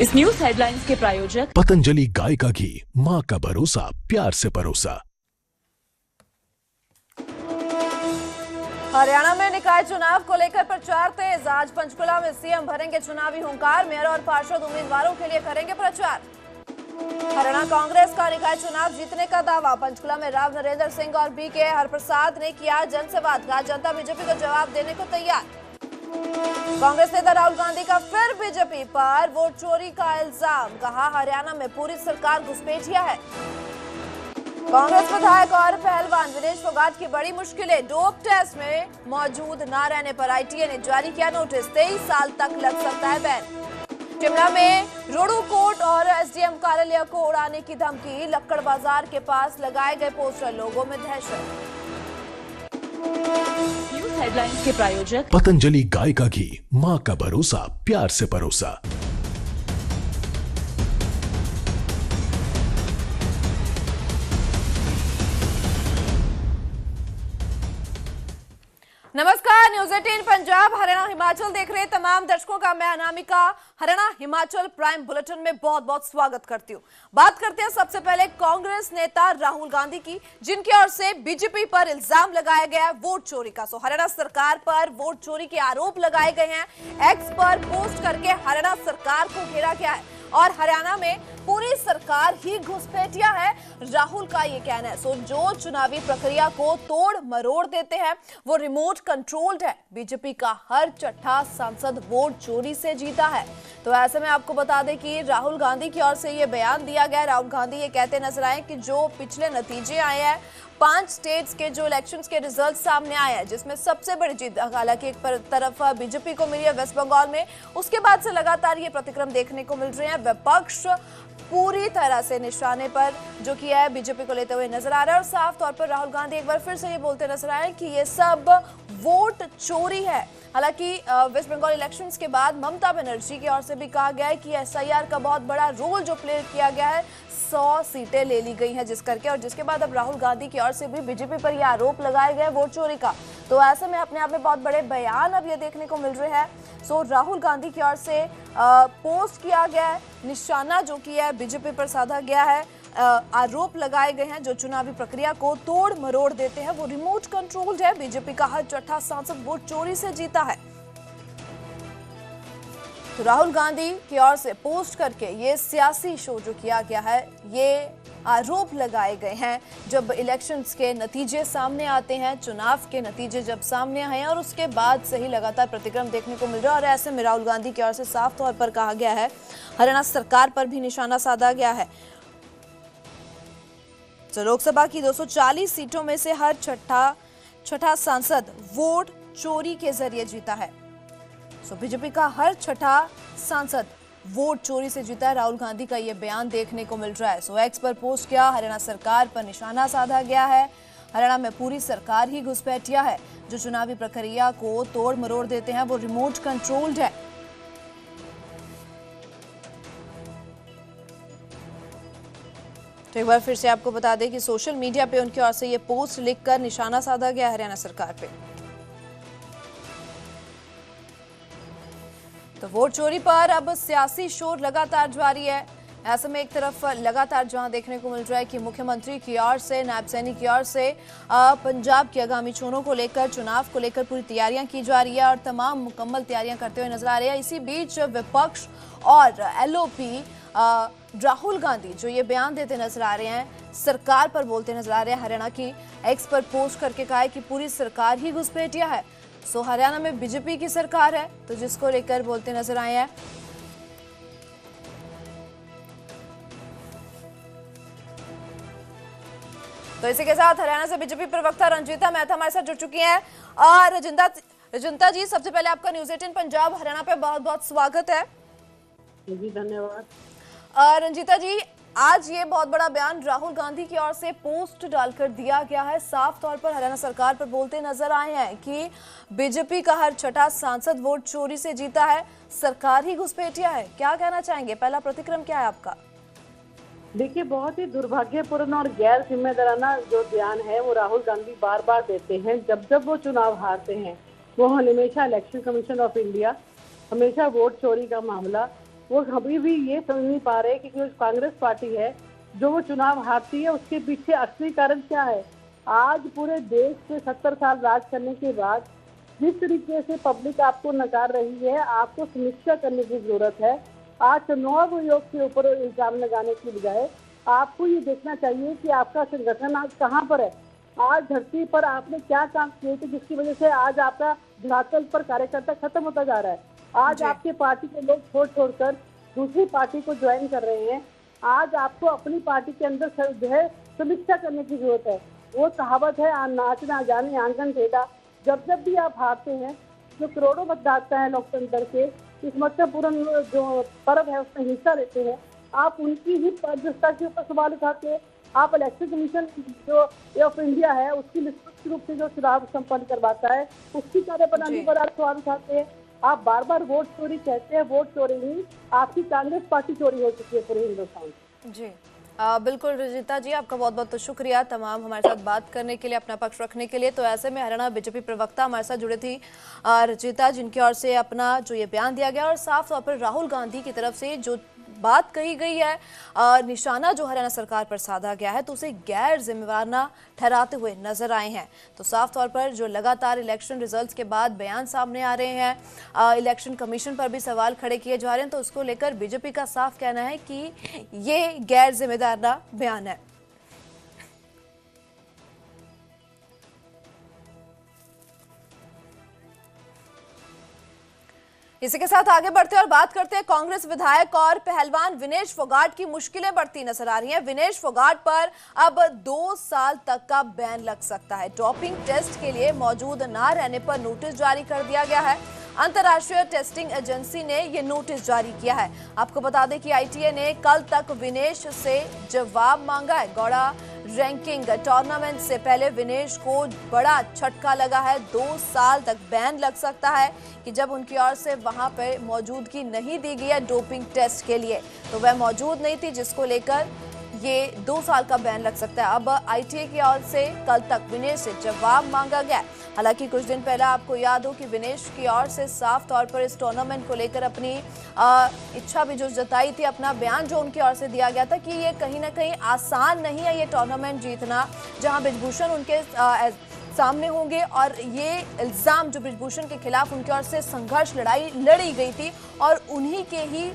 इस news headlines के प्रायोजक पतंजलि गाय का घी, माँ का भरोसा, प्यार से परोसा। हरियाणा में निकाय चुनाव को लेकर प्रचार तेज। आज पंचकुला में सीएम भरेंगे चुनावी हुंकार, मेयर और पार्षद उम्मीदवारों के लिए करेंगे प्रचार। हरियाणा कांग्रेस का निकाय चुनाव जीतने का दावा। पंचकुला में राव नरेंद्र सिंह और बीके हरप्रसाद ने किया जनसंवाद। कहा जनता बीजेपी को जवाब देने को तैयार। कांग्रेस नेता राहुल गांधी का फिर बीजेपी पर वोट चोरी का इल्जाम। कहा हरियाणा में पूरी सरकार घुसपैठिया है। कांग्रेस विधायक और पहलवान विनेश फोगाट की बड़ी मुश्किलें। डोप टेस्ट में मौजूद न रहने पर आईटीए ने जारी किया नोटिस। 23 साल तक लग सकता है बैन। शिमला में रोडू कोर्ट और एसडीएम कार्यालय को उड़ाने की धमकी। लक्कड़ बाजार के पास लगाए गए पोस्टर, लोगों में दहशत। न्यूज हेडलाइंस के प्रायोजक पतंजलि गाय का घी, माँ का भरोसा, प्यार से परोसा। नमस्कार, न्यूज 18 पंजाब हरियाणा हिमाचल देख रहे तमाम दर्शकों का मैं अनामिका हरियाणा हिमाचल प्राइम बुलेटिन में बहुत बहुत स्वागत करती हूँ। बात करते हैं सबसे पहले कांग्रेस नेता राहुल गांधी की, जिनकी ओर से बीजेपी पर इल्जाम लगाया गया है वोट चोरी का। हरियाणा सरकार पर वोट चोरी के आरोप लगाए गए हैं। एक्स पर पोस्ट करके हरियाणा सरकार को घेरा गया है और हरियाणा में पूरी सरकार ही घुसपैठिया है, राहुल का ये कहना है। जो चुनावी प्रक्रिया को तोड़ मरोड़ देते हैं वो रिमोट कंट्रोल्ड है। बीजेपी का हर छठा सांसद वोट चोरी से जीता है। तो ऐसे में आपको बता दें कि राहुल गांधी की ओर से ये बयान दिया गया। राहुल गांधी ये कहते नजर आए कि जो पिछले नतीजे आए हैं, 5 स्टेट्स के जो इलेक्शंस के रिजल्ट सामने आए हैं, जिसमें सबसे बड़ी जीत हालांकि एक तरफ बीजेपी को मिली है वेस्ट बंगाल में, उसके बाद से लगातार ये प्रतिक्रम देखने को मिल रहे हैं। विपक्ष पूरी तरह से निशाने पर जो किया है बीजेपी को लेते हुए नजर आ रहा है और साफ तौर पर राहुल गांधी एक बार फिर से ये बोलते नजर आए कि ये सब वोट चोरी है। हालांकि वेस्ट बंगाल इलेक्शंस के बाद ममता बनर्जी की ओर से भी कहा गया है कि एसआईआर का बहुत बड़ा रोल जो प्ले किया गया है, 100 सीटें ले ली गई हैं जिस करके, और जिसके बाद अब राहुल गांधी की ओर से भी बीजेपी पर यह आरोप लगाए गए वोट चोरी का। तो ऐसे में अपने आप में बहुत बड़े बयान अब ये देखने को मिल रहे हैं। राहुल गांधी की ओर से पोस्ट किया गया है, निशाना जो किया है बीजेपी पर साधा गया है, आरोप लगाए गए हैं जो चुनावी प्रक्रिया को तोड़ मरोड़ देते हैं वो रिमोट कंट्रोल्ड है। बीजेपी का हर छठा सांसद वोट चोरी से जीता है। तो राहुल गांधी की ओर से पोस्ट करके ये सियासी शो जो किया गया है, ये आरोप लगाए गए हैं जब इलेक्शंस के नतीजे सामने आते हैं, चुनाव के नतीजे जब सामने आए हैं और उसके बाद से ही लगातार प्रतिक्रम देखने को मिल रहा है। और ऐसे में राहुल गांधी की ओर से साफ तौर पर कहा गया है, हरियाणा सरकार पर भी निशाना साधा गया है। तो लोकसभा की 240 सीटों में से हर छठा सांसद वोट चोरी के जरिए जीता है। बीजेपी का हर छठा सांसद वोट चोरी से जीता है। राहुल गांधी का यह बयान देखने को मिल रहा है। एक्स पर पोस्ट किया, हरियाणा सरकार पर निशाना साधा गया है। हरियाणा में पूरी सरकार ही घुसपैठिया है। जो चुनावी प्रक्रिया को तोड़ मरोड़ देते हैं वो रिमोट कंट्रोल्ड है। तो एक बार फिर से आपको बता दें कि सोशल मीडिया पे उनकी ओर से ये पोस्ट लिखकर निशाना साधा गया हरियाणा सरकार पे। तो वोट चोरी पर अब सियासी शोर लगातार जारी है। ऐसे में एक तरफ लगातार जहां देखने को मिल रहा है कि मुख्यमंत्री की ओर से, नायब सैनी की ओर से पंजाब की आगामी चुनाव को लेकर पूरी तैयारियां की जा रही है और तमाम मुकम्मल तैयारियां करते हुए नजर आ रहे हैं। इसी बीच विपक्ष और एलओपी राहुल गांधी जो ये बयान देते नजर आ रहे हैं, सरकार पर बोलते नजर आ रहे हैं। हरियाणा की एक्स पर पोस्ट करके कहा है कि पूरी सरकार ही घुसपैठिया है। हरियाणा में बीजेपी की सरकार है, तो जिसको लेकर बोलते नजर आए हैं। तो इसी के साथ हरियाणा से बीजेपी प्रवक्ता रंजीता मेहता हमारे साथ जुड़ चुकी हैं। और रजिंता जी, सबसे पहले आपका न्यूज 18 पंजाब हरियाणा पे बहुत बहुत स्वागत है जी। धन्यवाद। रंजीता जी, आज ये बहुत बड़ा बयान राहुल गांधी की ओर से पोस्ट डालकर दिया गया है। साफ तौर पर हरियाणा सरकार पर बोलते नजर आए हैं कि बीजेपी का हर छठा सांसद वोट चोरी से जीता है, सरकार ही घुसपैठिया है। क्या कहना चाहेंगे, पहला प्रतिक्रम क्या है आपका? देखिए, बहुत ही दुर्भाग्यपूर्ण और गैर जिम्मेदाराना जो बयान है वो राहुल गांधी बार बार देते हैं जब वो चुनाव हारते हैं। वो हमेशा इलेक्शन कमीशन ऑफ इंडिया, हमेशा वोट चोरी का मामला वो अभी भी ये समझ नहीं पा रहे कि जो कांग्रेस पार्टी है जो वो चुनाव हारती है उसके पीछे असली कारण क्या है। आज पूरे देश पे 70 साल राज करने के बाद जिस तरीके से पब्लिक आपको नकार रही है, आपको समीक्षा करने की जरूरत है। आज चुनाव आयोग के ऊपर इल्जाम लगाने की बजाय आपको ये देखना चाहिए कि आपका संगठन आज कहाँ पर है, आज धरती पर आपने क्या काम किए थे जिसकी वजह से आज आपका धरातल पर कार्यकर्ता खत्म होता जा रहा है। आज आपके पार्टी के लोग छोड़कर दूसरी पार्टी को ज्वाइन कर रहे हैं। आज आपको अपनी पार्टी के अंदर जो है समीक्षा करने की जरूरत है। वो कहावत है नाच ना जाने आंगन टेढ़ा। जब जब भी आप हारते हैं, जो करोड़ों मतदाता है लोकतंत्र के इस महत्वपूर्ण जो पर्व है उसमें हिस्सा लेते हैं, आप उनकी ही पारदर्शिता के ऊपर सवाल उठाते हैं। आप इलेक्शन कमीशन जो ऑफ इंडिया है उसकी निष्पक्ष रूप से जो चुनाव संपन्न करवाता है उसकी कार्यप्रणाली पर आप सवाल उठाते हैं। आप बार बार वोट चोरी कहते हैं, वोट चोरी नहीं, आपकी कांग्रेस पार्टी चोरी हो चुकी है पूरे हिंदुस्तान। जी बिल्कुल रजिता जी, आपका बहुत बहुत शुक्रिया तमाम हमारे साथ बात करने के लिए, अपना पक्ष रखने के लिए। तो ऐसे में हरियाणा बीजेपी प्रवक्ता हमारे साथ जुड़े थी रजिता, जिनकी ओर से अपना जो ये बयान दिया गया और साफ तौर पर राहुल गांधी की तरफ से जो बात कही गई है, निशाना जो हरियाणा सरकार पर साधा गया है, तो उसे गैर जिम्मेवाराना ठहराते हुए नजर आए हैं। तो साफ तौर पर जो लगातार इलेक्शन रिजल्ट्स के बाद बयान सामने आ रहे हैं, इलेक्शन कमीशन पर भी सवाल खड़े किए जा रहे हैं, तो उसको लेकर बीजेपी का साफ कहना है कि ये गैर जिम्मेदाराना बयान है। इसी के साथ आगे बढ़ते हैं और बात करते हैं कांग्रेस विधायक और पहलवान विनेश फोगाट की मुश्किलें बढ़ती नजर आ रही हैं। विनेश फोगाट पर अब 2 साल तक का बैन लग सकता है। डोपिंग टेस्ट के लिए मौजूद ना रहने पर नोटिस जारी कर दिया गया है। अंतर्राष्ट्रीय टेस्टिंग एजेंसी ने यह नोटिस जारी किया है। आपको बता दें कि आईटीए ने कल तक विनेश से जवाब मांगा है। गौड़ा रैंकिंग टूर्नामेंट से पहले विनेश को बड़ा झटका लगा है। 2 साल तक बैन लग सकता है कि जब उनकी ओर से वहां पर मौजूदगी नहीं दी गई है डोपिंग टेस्ट के लिए, तो वह मौजूद नहीं थी, जिसको लेकर ये 2 साल का बैन लग सकता है। अब आईटीए की ओर से कल तक विनेश से जवाब मांगा गया। हालांकि कुछ दिन पहले आपको याद हो कि विनेश की ओर से साफ तौर पर इस टूर्नामेंट को लेकर अपनी इच्छा भी जो जताई थी, अपना बयान जो उनकी ओर से दिया गया था कि ये कहीं ना कहीं आसान नहीं है ये टूर्नामेंट जीतना, जहां बृजभूषण उनके सामने होंगे। और ये इल्जाम जो बृजभूषण के खिलाफ उनकी ओर से संघर्ष लड़ाई लड़ी गई थी और उन्हीं के ही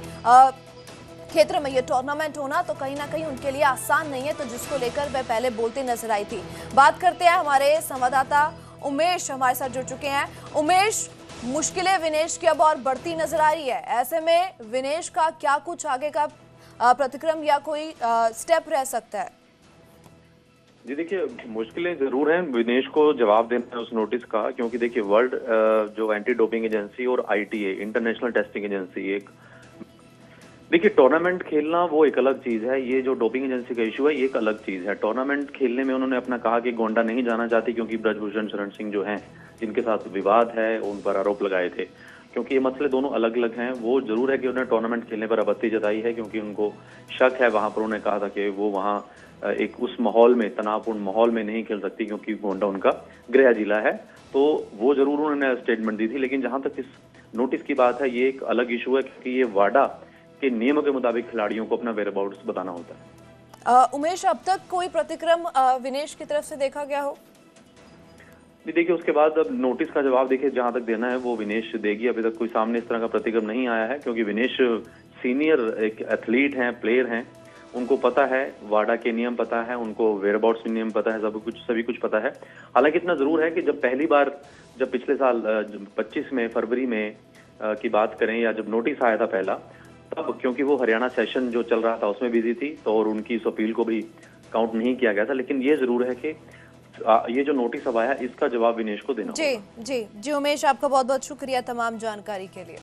क्षेत्र में ये टूर्नामेंट होना तो कहीं ना कहीं उनके लिए आसान नहीं है, तो जिसको लेकर वह पहले बोलते नजर आई थी। बात करते हैं, हमारे संवाददाता उमेश हमारे साथ जुड़ चुके हैं। उमेश, मुश्किलें विनेश की अब और बढ़ती नजर आ रही है, ऐसे में विनेश का क्या कुछ आगे का प्रतिक्रम या कोई स्टेप रह सकता है? जी देखिए, मुश्किलें जरूर हैं विनेश को जवाब देना है उस नोटिस का, क्योंकि देखिए वर्ल्ड जो एंटी डोपिंग एजेंसी और आईटीए इंटरनेशनल टेस्टिंग एजेंसी, एक देखिए टूर्नामेंट खेलना वो एक अलग चीज है, ये जो डोपिंग एजेंसी का इशू है ये एक अलग चीज है। टूर्नामेंट खेलने में उन्होंने अपना कहा कि गोंडा नहीं जाना चाहती क्योंकि ब्रजभूषण शरण सिंह जो हैं जिनके साथ विवाद है उन पर आरोप लगाए थे, क्योंकि ये मसले दोनों अलग अलग हैं। वो जरूर है कि उन्होंने टूर्नामेंट खेलने पर आपत्ति जताई है क्योंकि उनको शक है, वहां पर उन्होंने कहा था कि वो वहां एक उस माहौल में, तनावपूर्ण माहौल में नहीं खेल सकती क्योंकि गोंडा उनका गृह जिला है, तो वो जरूर उन्होंने स्टेटमेंट दी थी। लेकिन जहां तक इस नोटिस की बात है, ये एक अलग इशू है क्योंकि ये वाडा के नियमों के मुताबिक खिलाड़ियों को अपना वेयरअबाउट्स बताना होता है। उमेश, अब तक कोई प्रतिक्रम विनेश की तरफ से देखा गया हो? देखिए उसके बाद अब नोटिस का जवाब देखिए जहां तक देना है वो विनेश देगी। अभी तक कोई सामने इस तरह का प्रतिक्रम नहीं आया है क्योंकि विनेश सीनियर एक एथलीट हैं, प्लेयर हैं, उनको पता है वाडा के नियम पता है, उनको वेयरअबाउट्स नियम पता है, सभी कुछ पता है। हालांकि इतना जरूर है कि जब पहली बार जब पिछले साल 25 में फरवरी में की बात करें या जब नोटिस आया था पहला, तब क्योंकि वो हरियाणा सेशन जो चल रहा था उसमें बिजी थी तो और उनकी इस अपील को भी काउंट नहीं किया गया था। लेकिन ये जरूर है कि ये जो नोटिस अब आया इसका जवाब विनेश को देना होगा। जी उमेश, आपका बहुत बहुत शुक्रिया तमाम जानकारी के लिए।